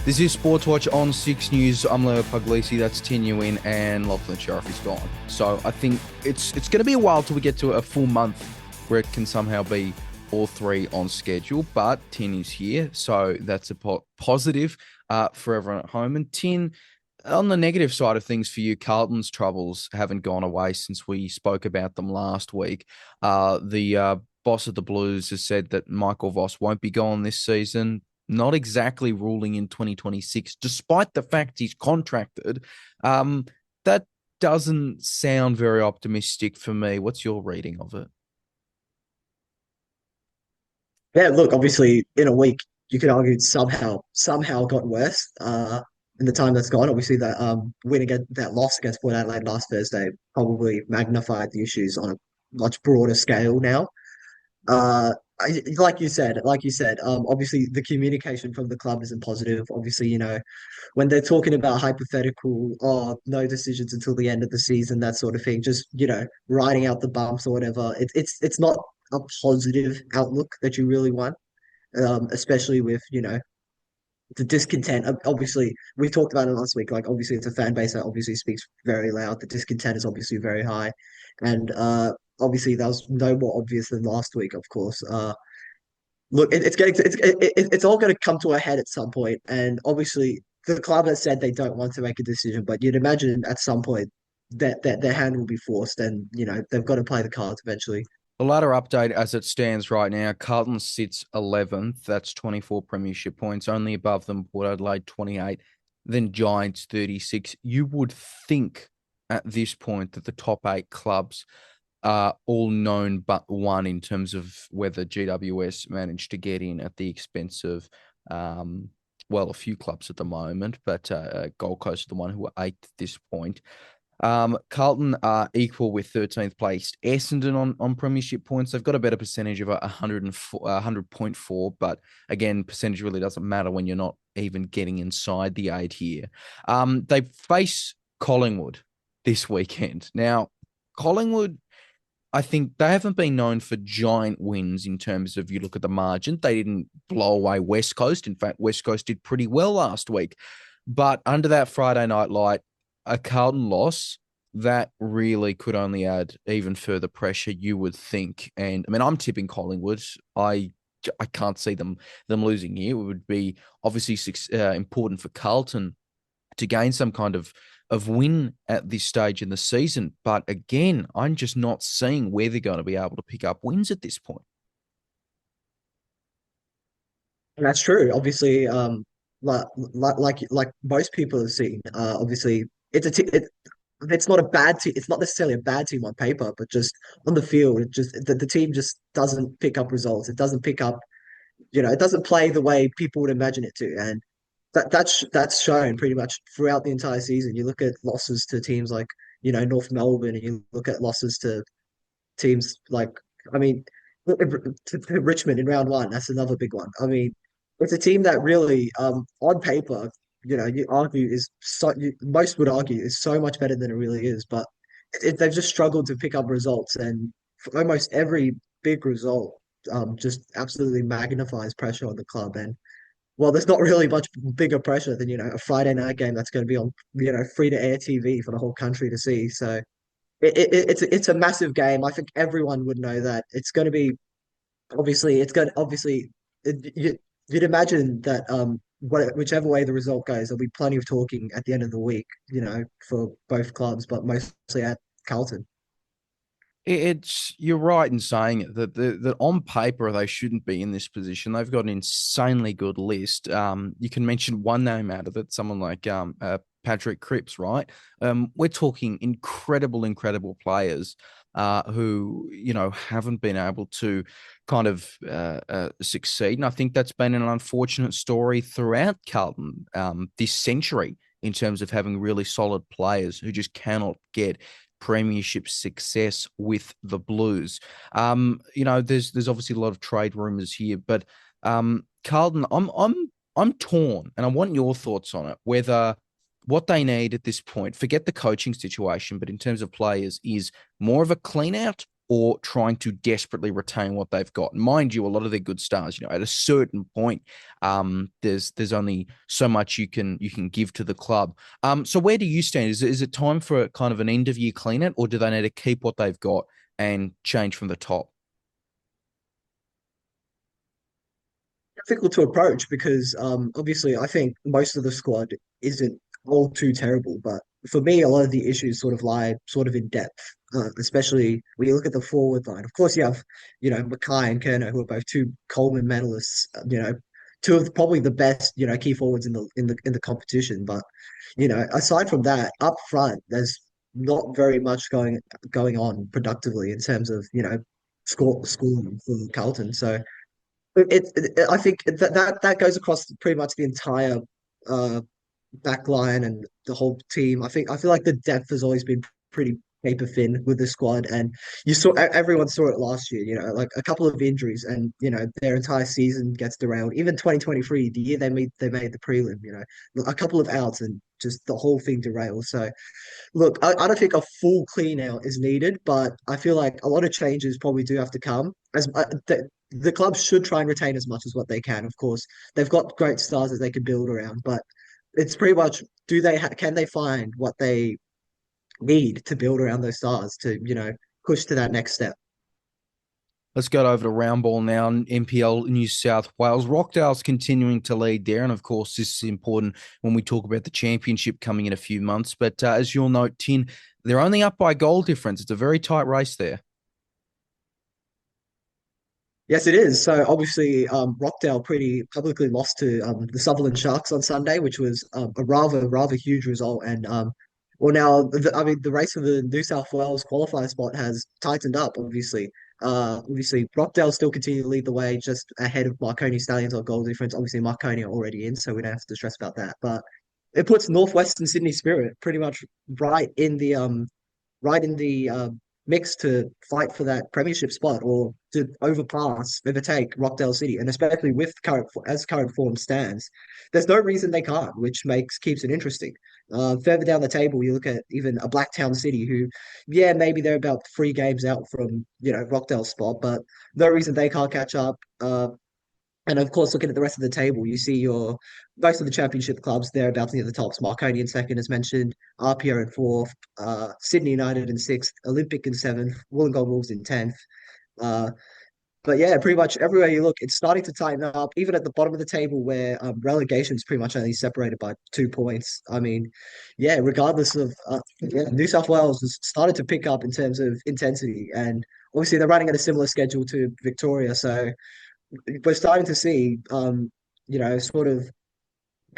This is Sportswatch on 6 News. I'm Leo Puglisi, that's Tinu in, and Lachlan Sheriff is gone. So I think it's going to be a while till we get to a full month where it can somehow be all three on schedule, but Tin is here, so that's a positive for everyone at home. And Tin, on the negative side of things for you, Carlton's troubles haven't gone away since we spoke about them last week. The boss of the Blues has said that Michael Voss won't be gone this season. Not exactly ruling in 2026, despite the fact he's contracted. That doesn't sound very optimistic for me. What's your reading of it? Yeah, look, obviously in a week you could argue it's somehow got worse in the time that's gone. Obviously that loss against Port Adelaide last Thursday probably magnified the issues on a much broader scale now. Uh like you said, obviously the communication from the club isn't positive. Obviously, when they're talking about hypothetical or no decisions until the end of the season, that sort of thing, just riding out the bumps or whatever. It's not a positive outlook that you really want, especially with the discontent. Obviously, we talked about it last week. Like, obviously, it's a fan base that obviously speaks very loud. The discontent is obviously very high, and obviously that was no more obvious than last week. Of course, look, it's all going to come to a head at some point, and obviously the club has said they don't want to make a decision, but you'd imagine at some point that their hand will be forced, and they've got to play the cards eventually. The ladder update as it stands right now, Carlton sits 11th. That's 24 premiership points, only above them Port Adelaide 28, then Giants 36. You would think at this point that the top 8 clubs are all known but one in terms of whether GWS managed to get in at the expense of, a few clubs at the moment, but Gold Coast are the one who are 8th at this point. Carlton are equal with 13th placed Essendon on premiership points. They've got a better percentage of 100.4, but again, percentage really doesn't matter when you're not even getting inside the 8 here. They face Collingwood this weekend. Now, Collingwood, I think they haven't been known for giant wins in terms of, you look at the margin. They didn't blow away West Coast. In fact, West Coast did pretty well last week. But under that Friday night light, a Carlton loss, that really could only add even further pressure, you would think. And I mean, I'm tipping Collingwood. I can't see them losing here. It would be obviously important for Carlton to gain some kind of win at this stage in the season. But again, I'm just not seeing where they're going to be able to pick up wins at this point. And that's true. Obviously, like most people have seen, obviously it's not a bad team. It's not necessarily a bad team on paper, but just on the field, the team just doesn't pick up results. It doesn't pick up, it doesn't play the way people would imagine it to, and that's shown pretty much throughout the entire season. You look at losses to teams like North Melbourne, and you look at losses to teams like, I mean, to Richmond in round one. That's another big one. I mean, it's a team that really, on paper, you argue most would argue is so much better than it really is, but they've just struggled to pick up results, and for almost every big result, just absolutely magnifies pressure on the club. And well, there's not really much bigger pressure than a Friday night game that's going to be on free to air TV for the whole country to see. So it's a massive game. I think everyone would know that it's going to be, obviously it's going to obviously you'd imagine that whichever way the result goes, there'll be plenty of talking at the end of the week, for both clubs, but mostly at Carlton. You're right in saying it, that on paper they shouldn't be in this position. They've got an insanely good list. You can mention one name out of it, someone like Patrick Cripps, right? We're talking incredible players who haven't been able to kind of succeed, and I think that's been an unfortunate story throughout Carlton this century in terms of having really solid players who just cannot get premiership success with the Blues. There's obviously a lot of trade rumors here, but Carlton, I'm torn, and I want your thoughts on it. Whether what they need at this point, forget the coaching situation, but in terms of players, is more of a clean out, or trying to desperately retain what they've got. Mind you, a lot of their good stars, at a certain point, there's only so much you can give to the club. So where do you stand? Is it time for kind of an end of year clean out, or do they need to keep what they've got and change from the top? Difficult to approach because obviously I think most of the squad isn't all too terrible, but for me, a lot of the issues sort of lie sort of in depth, especially when you look at the forward line. Of course, you have Mackay and Kerner, who are both two Coleman medalists. Two of probably the best key forwards in the competition. But aside from that, up front, there's not very much going on productively in terms of scoring for Carlton. So I think that goes across pretty much the entire uh, back line and the whole team. I feel like the depth has always been pretty paper thin with the squad, and everyone saw it last year. Like a couple of injuries, and their entire season gets derailed. Even 2023, the year they made the prelim, a couple of outs and just the whole thing derails. So look, I don't think a full clean out is needed, but I feel like a lot of changes probably do have to come. The club should try and retain as much as what they can. Of course, they've got great stars that they can build around, but it's pretty much can they find what they need to build around those stars to push to that next step. Let's go over to round ball now. NPL New South Wales. Rockdale's continuing to lead there. And of course, this is important when we talk about the championship coming in a few months. But as you'll note, Tin, they're only up by goal difference. It's a very tight race there. Yes, it is. So obviously, Rockdale pretty publicly lost to the Sutherland Sharks on Sunday, which was a rather huge result. And well, now the race for the New South Wales qualifier spot has tightened up. Obviously, Rockdale still continue to lead the way, just ahead of Marconi Stallions on goal difference. Obviously, Marconi are already in, so we don't have to stress about that. But it puts Northwestern Sydney Spirit pretty much right in the mix to fight for that premiership spot or to overtake Rockdale City, and especially with current form stands, there's no reason they can't, which keeps it interesting. Further down the table, you look at even a Blacktown City, who, yeah, maybe they're about 3 games out from Rockdale's spot, but no reason they can't catch up. And of course, looking at the rest of the table, you see most of the championship clubs there about near the tops. Marconi in second, as mentioned, RPO in fourth, Sydney United in sixth, Olympic in seventh, Wollongong Wolves in 10th. Uh, but yeah, pretty much everywhere you look, it's starting to tighten up. Even at the bottom of the table, where relegation is pretty much only separated by 2 points. I mean, yeah, regardless of New South Wales has started to pick up in terms of intensity, and obviously they're running at a similar schedule to Victoria, so we're starting to see, sort of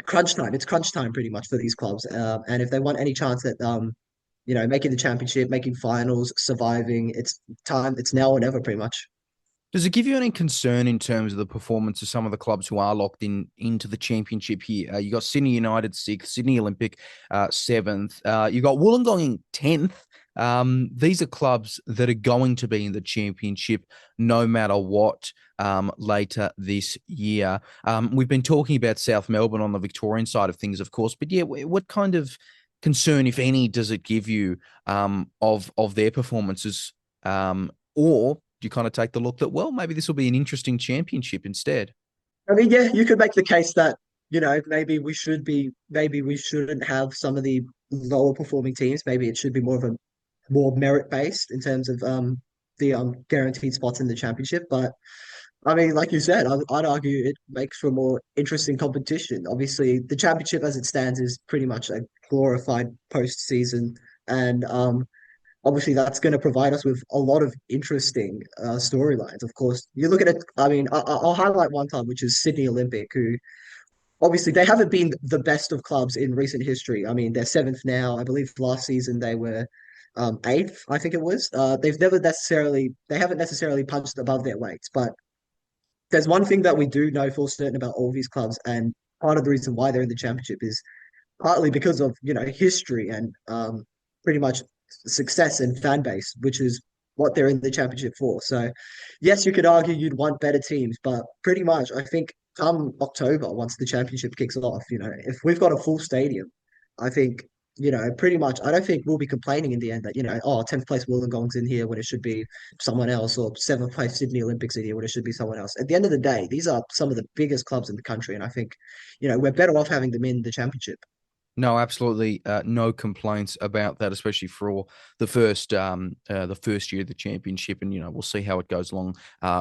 crunch time. It's crunch time pretty much for these clubs. And if they want any chance at, making the championship, making finals, surviving, it's time. It's now or never, pretty much. Does it give you any concern in terms of the performance of some of the clubs who are locked into the championship here? You got Sydney United sixth, Sydney Olympic seventh. You got Wollongong in 10th. These are clubs that are going to be in the championship no matter what later this year. We've been talking about South Melbourne on the Victorian side of things, of course, but yeah, what kind of concern, if any, does it give you of their performances? Or do you kind of take the look that, well, maybe this will be an interesting championship instead? I mean, yeah, you could make the case that, maybe we shouldn't have some of the lower performing teams. Maybe it should be more merit based in terms of the guaranteed spots in the championship. But I mean, like you said, I'd argue it makes for a more interesting competition. Obviously, the championship as it stands is pretty much a glorified postseason, and obviously that's going to provide us with a lot of interesting storylines. Of course, you look at it. I mean, I'll highlight one club, which is Sydney Olympic, who obviously they haven't been the best of clubs in recent history. I mean, they're seventh now. I believe last season they were eighth, I think it was. They haven't necessarily punched above their weights, but there's one thing that we do know for certain about all these clubs, and part of the reason why they're in the championship is partly because of history and pretty much success and fan base, which is what they're in the championship for. So, yes, you could argue you'd want better teams, but pretty much I think come October, once the championship kicks off, if we've got a full stadium, I think pretty much, I don't think we'll be complaining in the end that, 10th place Wollongong's in here when it should be someone else, or 7th place Sydney Olympics in here when it should be someone else. At the end of the day, these are some of the biggest clubs in the country, and I think, we're better off having them in the championship. No, absolutely, no complaints about that, especially for the first year of the championship, and we'll see how it goes along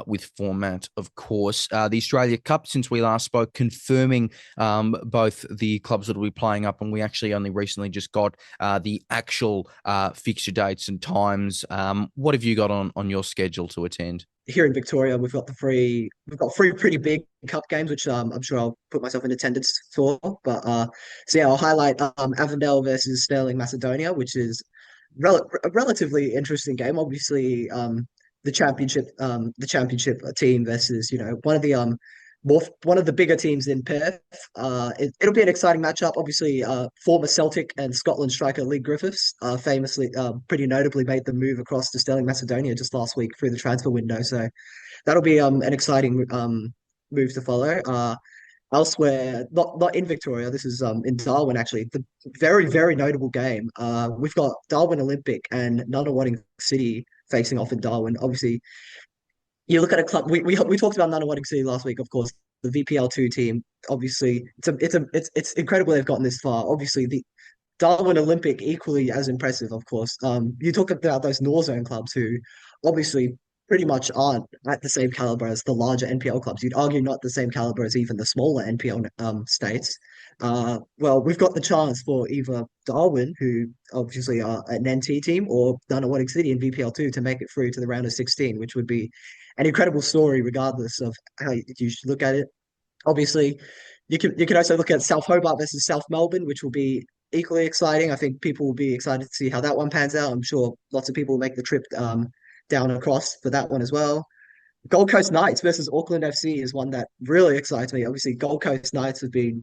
with format, of course. The Australia Cup, since we last spoke, confirming both the clubs that will be playing up, and we actually only recently just got the actual fixture dates and times. What have you got on your schedule to attend? Here in Victoria, we've got three pretty big cup games, which I'm sure I'll put myself in attendance for. But so yeah, I'll highlight Avondale versus Sterling Macedonia, which is a relatively interesting game. Obviously, the championship team versus one of the bigger teams in Perth. It'll be an exciting matchup. Obviously, former Celtic and Scotland striker Lee Griffiths famously, pretty notably made the move across to Sterling Macedonia just last week through the transfer window. So that'll be an exciting move to follow. Elsewhere, not in Victoria, this is in Darwin actually. The very, very notable game. We've got Darwin Olympic and Nunawading City facing off in Darwin. Obviously, you look at a club. We talked about Nunawading City last week, of course. The VPL2 team. Obviously, it's incredible they've gotten this far. Obviously, the Darwin Olympic equally as impressive, of course. You talk about those Northern clubs who obviously pretty much aren't at the same caliber as the larger NPL clubs. You'd argue not the same caliber as even the smaller NPL states. Well, we've got the chance for either Darwin, who obviously are an NT team, or Nunawading City in VPL2 to make it through to the round of 16, which would be an incredible story, regardless of how you should look at it. Obviously, you can also look at South Hobart versus South Melbourne, which will be equally exciting. I think people will be excited to see how that one pans out. I'm sure lots of people will make the trip down across for that one as well. Gold Coast Knights versus Auckland FC is one that really excites me. Obviously, Gold Coast Knights have been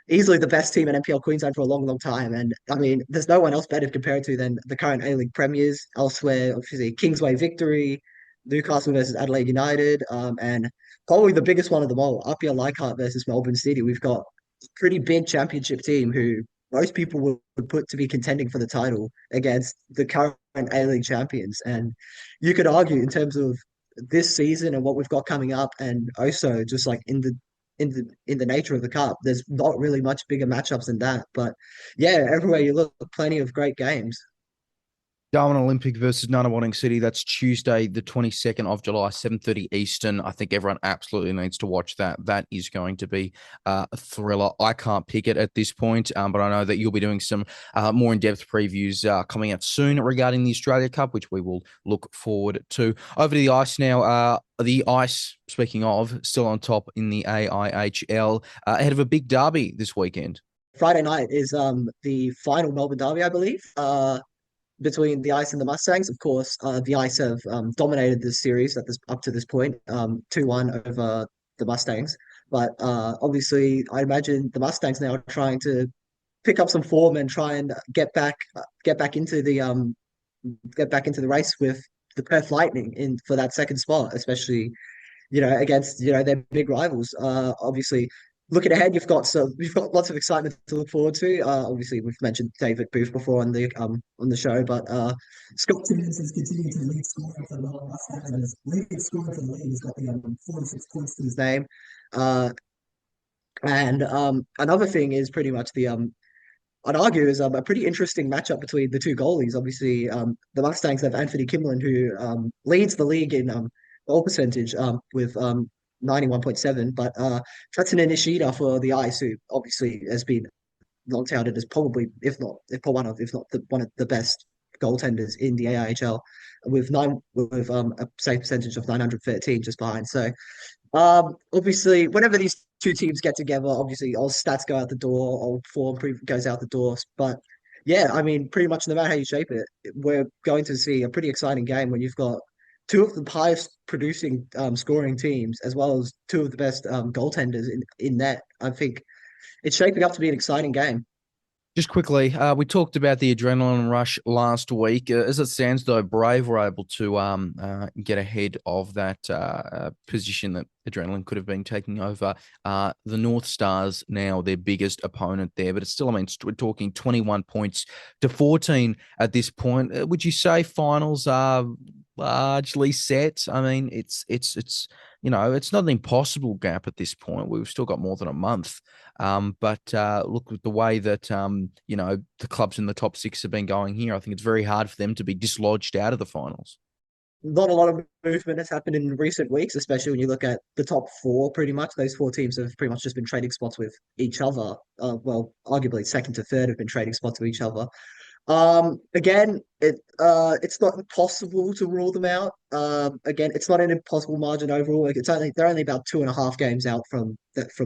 easily the best team in NPL Queensland for a long, long time. And I mean, there's no one else better to compare it to than the current A-League premiers. Elsewhere, obviously, Kingsway Victory, Newcastle versus Adelaide United, and probably the biggest one of them all, Upper Leichhardt versus Melbourne City. We've got a pretty big championship team who most people would put to be contending for the title against the current A-League champions. And you could argue in terms of this season and what we've got coming up, and also just like in the nature of the cup, there's not really much bigger matchups than that. But yeah, everywhere you look, plenty of great games. Darwin Olympic versus Nunawading City. That's Tuesday, the 22nd of July, 7:30 Eastern. I think everyone absolutely needs to watch that. That is going to be a thriller. I can't pick it at this point, but I know that you'll be doing some more in-depth previews coming out soon regarding the Australia Cup, which we will look forward to. Over to the ice now. The ice, speaking of, still on top in the AIHL, ahead of a big derby this weekend. Friday night is the final Melbourne derby, I believe. Between the Ice and the Mustangs. Of course, the Ice have dominated this series up to this point, 2-1 over the Mustangs. But obviously, I imagine the Mustangs now are trying to pick up some form and try and get back into the race with the Perth Lightning in for that second spot, especially against their big rivals. Obviously, looking ahead, we've got lots of excitement to look forward to. Obviously, we've mentioned David Booth before on the show, but Scott Timmins is continuing to lead scoring for the Melbourne Mustangs, and his leading scorer for the league has got the 46 points to his name. And another thing is pretty much I'd argue is a pretty interesting matchup between the two goalies. Obviously, the Mustangs have Anthony Kimlin, who leads the league in goal percentage with 91.7, but Tatsuya Nishida for the Ice, who obviously has been long touted as probably, if not one of the best goaltenders in the AIHL, with a save percentage of 913 just behind. So obviously, whenever these two teams get together, obviously all stats go out the door, all form goes out the door. But yeah, I mean, pretty much no matter how you shape it, we're going to see a pretty exciting game when you've got two of the highest producing scoring teams, as well as two of the best goaltenders in net. I think it's shaping up to be an exciting game. Just quickly, we talked about the adrenaline rush last week. As it stands, though, Brave were able to get ahead of that position that adrenaline could have been taking over. The North Stars now their biggest opponent there, but it's still, I mean, we're talking 21 points to 14 at this point. Would you say finals are largely set? I mean, it's it's not an impossible gap at this point. We've still got more than a month. But look, with the way that the clubs in the top six have been going here, I think it's very hard for them to be dislodged out of the finals. Not a lot of movement has happened in recent weeks, especially when you look at the top four. Pretty much, those four teams have pretty much just been trading spots with each other. Well, arguably second to third have been trading spots with each other. Again, it's not impossible to rule them out. Again, it's not an impossible margin overall. Like they're only about 2.5 games out from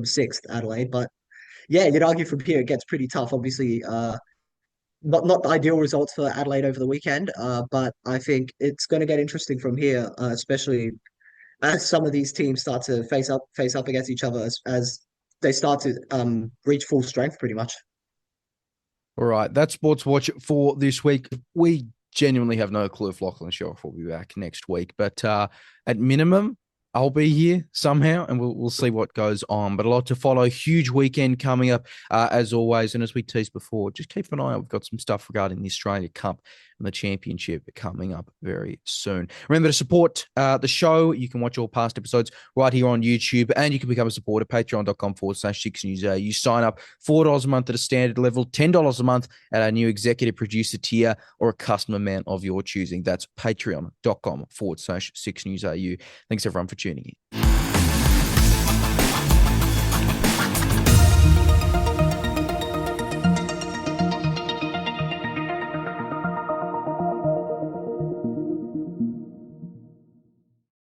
sixth Adelaide, but yeah, you'd argue from here it gets pretty tough. Obviously, not the ideal results for Adelaide over the weekend, but I think it's going to get interesting from here, especially as some of these teams start to face up against each other as they start to reach full strength, pretty much. All right, that's Sports Watch for this week. We genuinely have no clue if Lachlan Shelf will be back next week, but at minimum, I'll be here somehow, and we'll see what goes on. But a lot to follow. Huge weekend coming up, as always. And as we teased before, just keep an eye out. We've got some stuff regarding the Australia Cup and the Championship coming up very soon. Remember to support the show. You can watch all past episodes right here on YouTube, and you can become a supporter, patreon.com/SIXNewsAU. You sign up $4 a month at a standard level, $10 a month at our new executive producer tier, or a custom amount of your choosing. That's patreon.com/SIXNewsAU. Thanks, everyone, for tuning in.